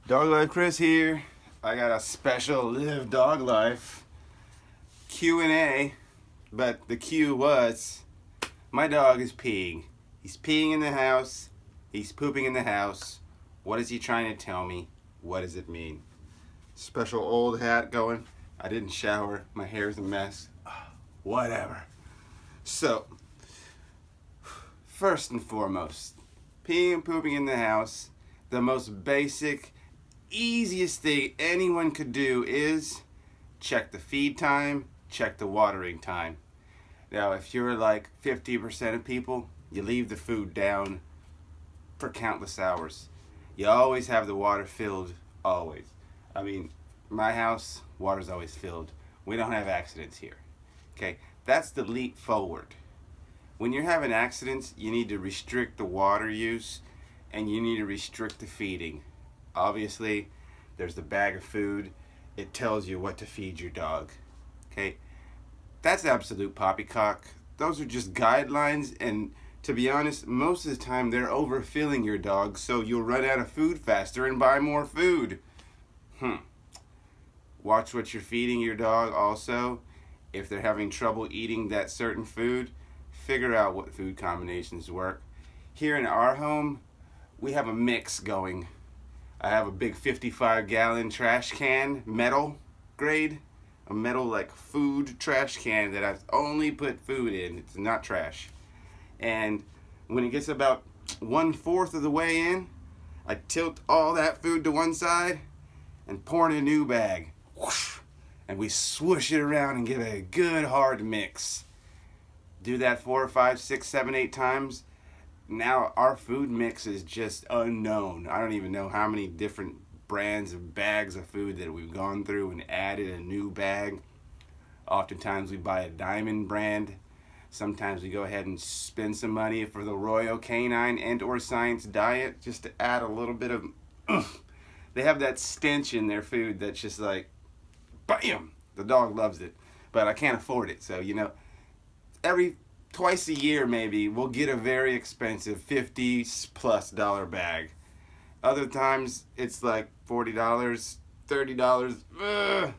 DogLifeChris here. I got a special Live Dog Life Q&A, but the Q was, my dog is peeing. He's peeing in the house. He's pooping in the house. What is he trying to tell me? What does it mean? Special old hat going. I didn't shower. My hair's a mess. Whatever. So, first and foremost, peeing and pooping in the house, the most basic, easiest thing anyone could do is check the feed time, check the watering time. Now, if you're like 50% of people, you leave the food down for countless hours. You always have the water filled, always. I mean, my house, water's always filled. We don't have accidents here. Okay, that's the leap forward. When you're having accidents, you need to restrict the water use and you need to restrict the feeding. Obviously, there's the bag of food. It tells you what to feed your dog. Okay, that's absolute poppycock. Those are just guidelines, and to be honest, most of the time they're overfilling your dog, so you'll run out of food faster and buy more food. Watch what you're feeding your dog also. If they're having trouble eating that certain food, figure out what food combinations work. Here in our home, we have a mix going. I have a big 55-gallon trash can, metal grade, a metal like food trash can that I only put food in. It's not trash. And when it gets about 1/4 of the way in, I tilt all that food to one side and pour in a new bag. Whoosh, and we swoosh it around and give it a good hard mix. Do that 4, 5, 6, 7, 8 times. Now our food mix is just unknown. I don't even know how many different brands of bags of food that we've gone through and added a new bag. Oftentimes we buy a Diamond brand. Sometimes we go ahead and spend some money for the Royal Canine and or Science diet just to add a little bit of they have that stench in their food that's just like bam, the dog loves it, but I can't afford it. So, you know, twice a year maybe we'll get a very expensive $50+ bag. Other times it's like $40, $30.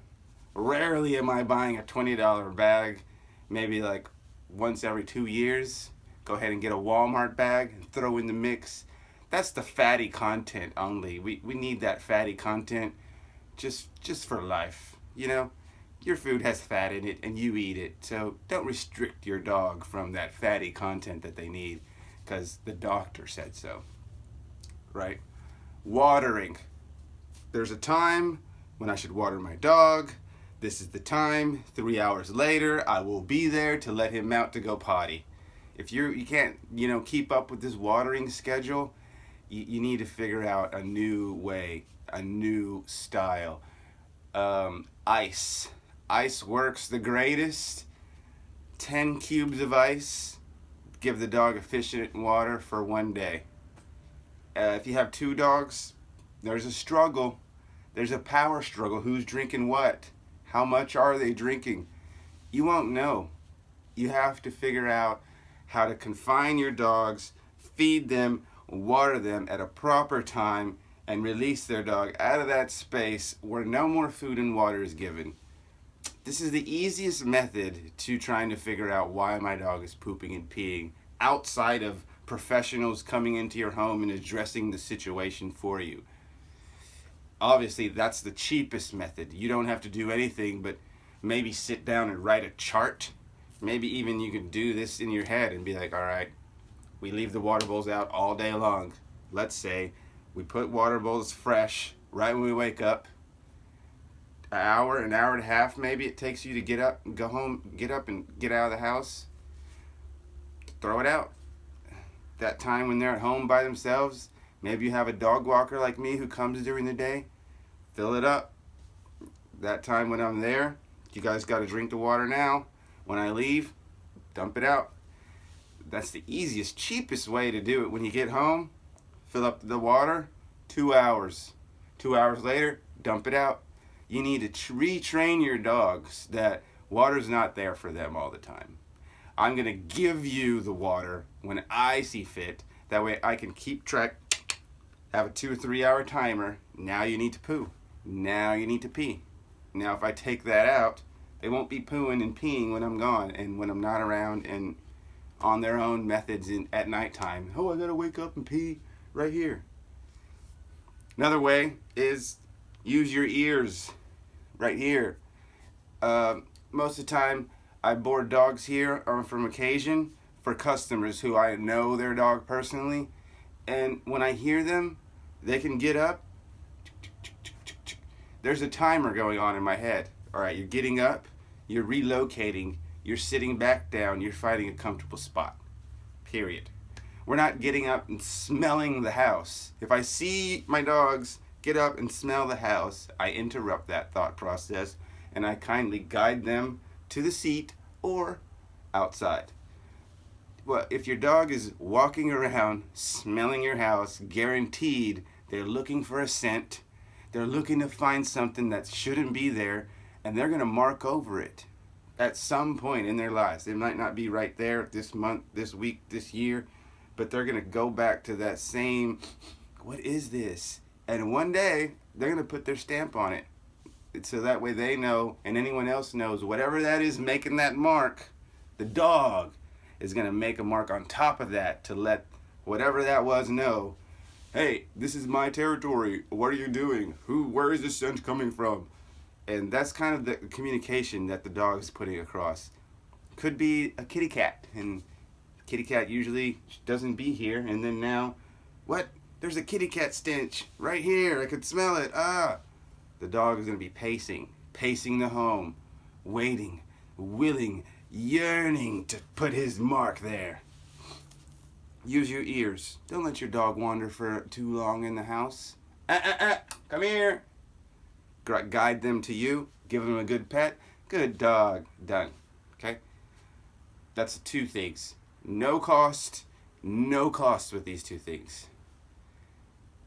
Rarely am I buying a $20 bag. Maybe like once every 2 years. Go ahead and get a Walmart bag and throw in the mix. That's the fatty content only. We need that fatty content just for life. You know, your food has fat in it and you eat it, so don't restrict your dog from that fatty content that they need because the doctor said so, right? Watering. There's a time when I should water my dog. This is the time. 3 hours later, I will be there to let him out to go potty. If you can't, keep up with this watering schedule, you need to figure out a new way, a new style. Ice. Ice works the greatest. 10 cubes of ice. Give the dog efficient water for 1 day. If you have 2 dogs, there's a struggle. There's a power struggle. Who's drinking what? How much are they drinking? You won't know. You have to figure out how to confine your dogs, feed them, water them at a proper time, and release their dog out of that space where no more food and water is given. This is the easiest method to trying to figure out why my dog is pooping and peeing outside of professionals coming into your home and addressing the situation for you. Obviously, that's the cheapest method. You don't have to do anything but maybe sit down and write a chart. Maybe even you can do this in your head and be like, all right, we leave the water bowls out all day long. Let's say we put water bowls fresh right when we wake up. An hour and a half maybe it takes you to get up and go home, get up and get out of the house. Throw it out. That time when they're at home by themselves, maybe you have a dog walker like me who comes during the day, fill it up. That time when I'm there, you guys got to drink the water now. When I leave, dump it out. That's the easiest, cheapest way to do it. When you get home, fill up the water, 2 hours. 2 hours later, dump it out. You need to retrain your dogs that water's not there for them all the time. I'm going to give you the water when I see fit. That way I can keep track have a 2 or 3 hour timer. Now you need to poo. Now you need to pee. Now if I take that out, they won't be pooing and peeing when I'm gone and when I'm not around and on their own methods at nighttime. Oh, I gotta wake up and pee right here. Another way is use your ears right here. Most of the time I board dogs here from occasion for customers who I know their dog personally, and when I hear them, they can get up. There's a timer going on in my head. All right, you're getting up, you're relocating, you're sitting back down, you're finding a comfortable spot. Period. We're not getting up and smelling the house. If I see my dogs get up and smell the house, I interrupt that thought process and I kindly guide them to the seat or outside. Well, if your dog is walking around smelling your house, guaranteed they're looking for a scent. They're looking to find something that shouldn't be there, and they're going to mark over it at some point in their lives. It might not be right there this month, this week, this year, but they're going to go back to that same, what is this? And one day, they're going to put their stamp on it. So that way they know, and anyone else knows, whatever that is making that mark, the dog is going to make a mark on top of that to let whatever that was know, hey, this is my territory. What are you doing? Where is this scent coming from? And that's kind of the communication that the dog is putting across. Could be a kitty cat, and kitty cat usually doesn't be here, and then now, what? There's a kitty cat stench right here. I could smell it. The dog is going to be pacing the home, waiting, willing, yearning to put his mark there. Use your ears. Don't let your dog wander for too long in the house. Come here. Guide them to you. Give them a good pet. Good dog. Done. Okay? That's 2 things. No cost with these 2 things.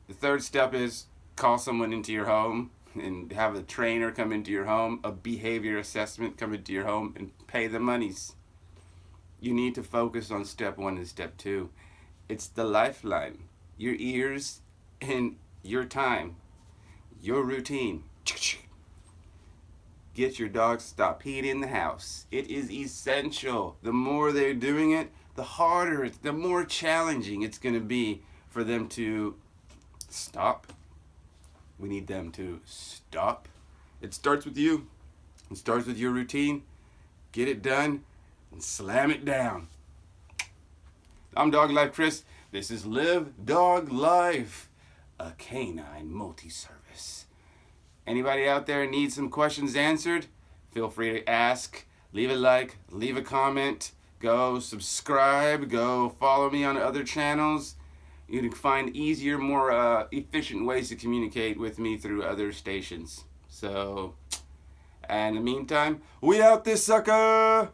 The third step is call someone into your home and have a trainer come into your home, a behavior assessment come into your home, and pay the monies. You need to focus on step 1 and step 2. It's the lifeline. Your ears and your time, your routine. Get your dog to stop peeing in the house. It is essential. The more they're doing it, the harder, the more challenging it's going to be for them to stop. We need them to stop. It starts with you. It starts with your routine. Get it done and slam it down. I'm DogLifeChris. This is LiveDogLife, a canine multi-service. Anybody out there need some questions answered? Feel free to ask. Leave a like, leave a comment, go subscribe, go follow me on other channels. You can find easier, more efficient ways to communicate with me through other stations. So, and in the meantime, we out this sucker!